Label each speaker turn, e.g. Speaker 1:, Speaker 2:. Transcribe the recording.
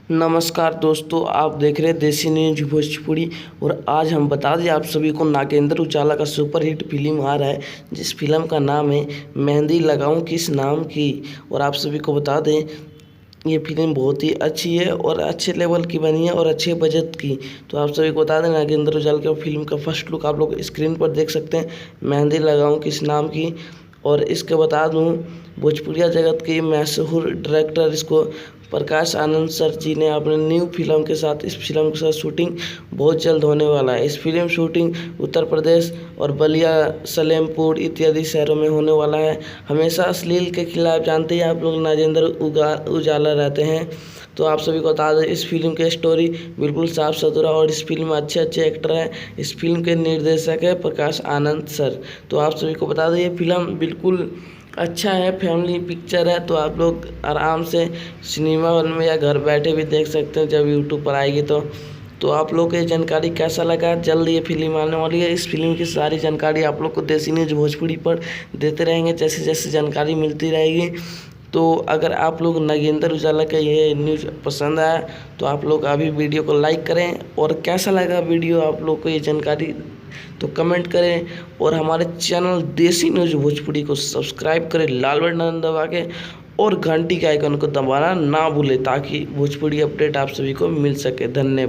Speaker 1: नमस्कार दोस्तों, आप देख रहे हैं देसी न्यूज भोजपुरी। और आज हम बता दें आप सभी को, नागेंद्र उजाला का सुपरहिट फिल्म आ रहा है, जिस फिल्म का नाम है मेहंदी लगाऊं किस नाम की। और आप सभी को बता दें ये फिल्म बहुत ही अच्छी है और अच्छे लेवल की बनी है और अच्छे बजट की। तो आप सभी को बता दें नागेंद्र उजाला के फिल्म का फर्स्ट लुक आप लोग स्क्रीन पर देख सकते हैं, मेहंदी लगाऊं किस नाम की। और इसके बता दूं, भोजपुरिया जगत के मशहूर डायरेक्टर इसको प्रकाश आनंद सर जी ने अपने न्यू फिल्म के साथ इस फिल्म के साथ शूटिंग बहुत जल्द होने वाला है। इस फिल्म शूटिंग उत्तर प्रदेश और बलिया, सलेमपुर इत्यादि शहरों में होने वाला है। हमेशा अश्लील के खिलाफ जानते हैं आप लोग नागेंद्र उजाला रहते हैं। तो आप सभी को बता दें इस फिल्म की स्टोरी बिल्कुल साफ सुथरा और इस फिल्म में अच्छे अच्छे एक्टर हैं। इस फिल्म के निर्देशक है प्रकाश आनंद सर। तो आप सभी को बता दें ये फिल्म बिल्कुल अच्छा है, फैमिली पिक्चर है। तो आप लोग आराम से सिनेमा हॉल में या घर बैठे भी देख सकते हैं जब यूट्यूब पर आएगी। तो आप लोग को ये जानकारी कैसा लगा? जल्द ये फिल्म आने वाली है। इस फिल्म की सारी जानकारी आप लोग को देसी न्यूज भोजपुरी पर देते रहेंगे जैसे जैसे जानकारी मिलती रहेगी। तो अगर आप लोग नागेंद्र उजाला का ये न्यूज़ पसंद आया तो आप लोग अभी वीडियो को लाइक करें, और कैसा लगा वीडियो आप लोग को ये जानकारी तो कमेंट करें। और हमारे चैनल देसी न्यूज भोजपुरी को सब्सक्राइब करें लाल बटन दबा के, और घंटी के आइकन को दबाना ना भूलें ताकि भोजपुरी अपडेट आप सभी को मिल सके। धन्यवाद।